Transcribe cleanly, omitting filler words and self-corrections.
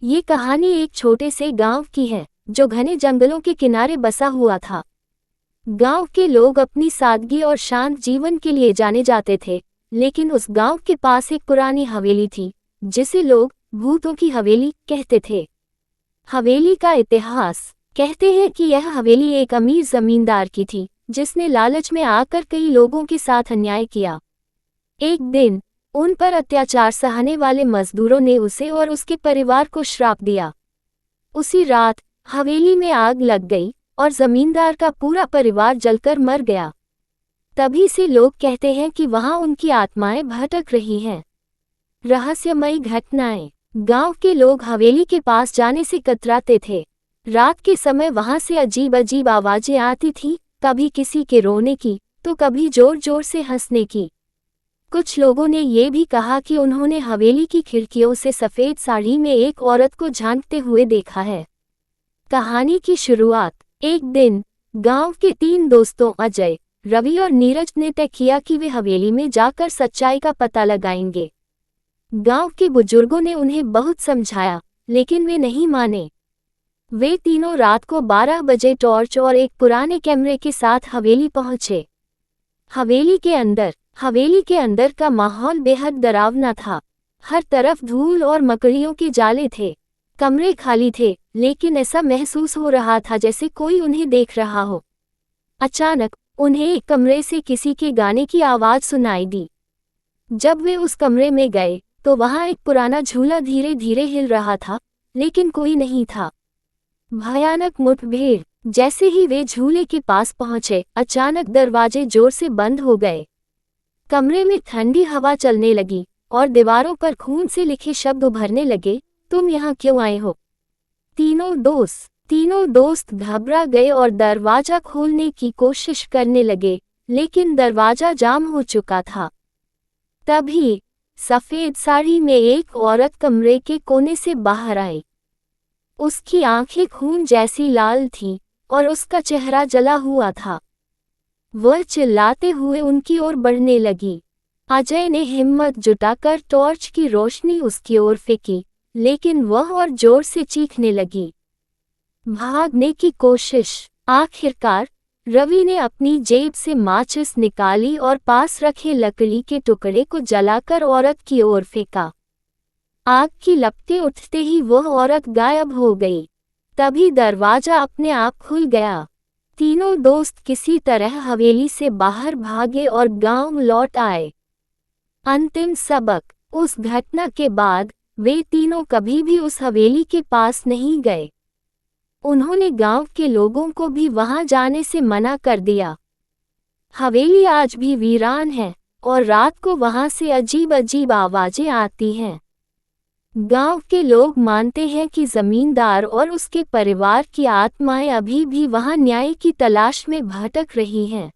ये कहानी एक छोटे से गांव की है जो घने जंगलों के किनारे बसा हुआ था। गांव के लोग अपनी सादगी और शांत जीवन के लिए जाने जाते थे, लेकिन उस गांव के पास एक पुरानी हवेली थी जिसे लोग भूतों की हवेली कहते थे। हवेली का इतिहास कहते हैं कि यह हवेली एक अमीर जमींदार की थी जिसने लालच में आकर कई लोगों के साथ अन्याय किया। एक दिन उन पर अत्याचार सहने वाले मजदूरों ने उसे और उसके परिवार को श्राप दिया। उसी रात हवेली में आग लग गई और जमींदार का पूरा परिवार जलकर मर गया। तभी से लोग कहते हैं कि वहां उनकी आत्माएं भटक रही हैं। रहस्यमयी घटनाएं। गांव के लोग हवेली के पास जाने से कतराते थे। रात के समय वहां से अजीब अजीब आवाजें आती थीं, कभी किसी के रोने की तो कभी जोर जोर से हंसने की। कुछ लोगों ने ये भी कहा कि उन्होंने हवेली की खिड़कियों से सफ़ेद साड़ी में एक औरत को झांकते हुए देखा है। कहानी की शुरुआत। एक दिन गांव के 3 दोस्तों अजय, रवि और नीरज ने तय किया कि वे हवेली में जाकर सच्चाई का पता लगाएंगे। गांव के बुजुर्गों ने उन्हें बहुत समझाया, लेकिन वे नहीं माने। वे तीनों रात को 12 बजे टॉर्च और एक पुराने कैमरे के साथ हवेली पहुंचे। हवेली के अंदर का माहौल बेहद डरावना था। हर तरफ धूल और मकड़ियों के जाले थे। कमरे खाली थे, लेकिन ऐसा महसूस हो रहा था जैसे कोई उन्हें देख रहा हो। अचानक उन्हें एक कमरे से किसी के गाने की आवाज़ सुनाई दी। जब वे उस कमरे में गए तो वहां एक पुराना झूला धीरे धीरे हिल रहा था, लेकिन कोई नहीं था। भयानक मुठभेड़। जैसे ही वे झूले के पास पहुंचे, अचानक दरवाजे जोर से बंद हो गए। कमरे में ठंडी हवा चलने लगी और दीवारों पर खून से लिखे शब्द उभरने लगे, तुम यहाँ क्यों आए हो? तीनों दोस्त घबरा गए और दरवाजा खोलने की कोशिश करने लगे, लेकिन दरवाजा जाम हो चुका था। तभी सफ़ेद साड़ी में एक औरत कमरे के कोने से बाहर आई। उसकी आंखें खून जैसी लाल थीं और उसका चेहरा जला हुआ था। वह चिल्लाते हुए उनकी ओर बढ़ने लगी। अजय ने हिम्मत जुटाकर टॉर्च की रोशनी उसकी ओर फेंकी, लेकिन वह और जोर से चीखने लगी। भागने की कोशिश। आखिरकार रवि ने अपनी जेब से माचिस निकाली और पास रखे लकड़ी के टुकड़े को जलाकर औरत की ओर फेंका। आग की लपटें उठते ही वह औरत गायब हो गई। तभी दरवाजा अपने आप खुल गया। तीनों दोस्त किसी तरह हवेली से बाहर भागे और गांव लौट आए। अंतिम सबक। उस घटना के बाद वे तीनों कभी भी उस हवेली के पास नहीं गए। उन्होंने गांव के लोगों को भी वहां जाने से मना कर दिया। हवेली आज भी वीरान है और रात को वहां से अजीब अजीब आवाजें आती हैं। गांव के लोग मानते हैं कि जमींदार और उसके परिवार की आत्माएं अभी भी वहां न्याय की तलाश में भटक रही हैं।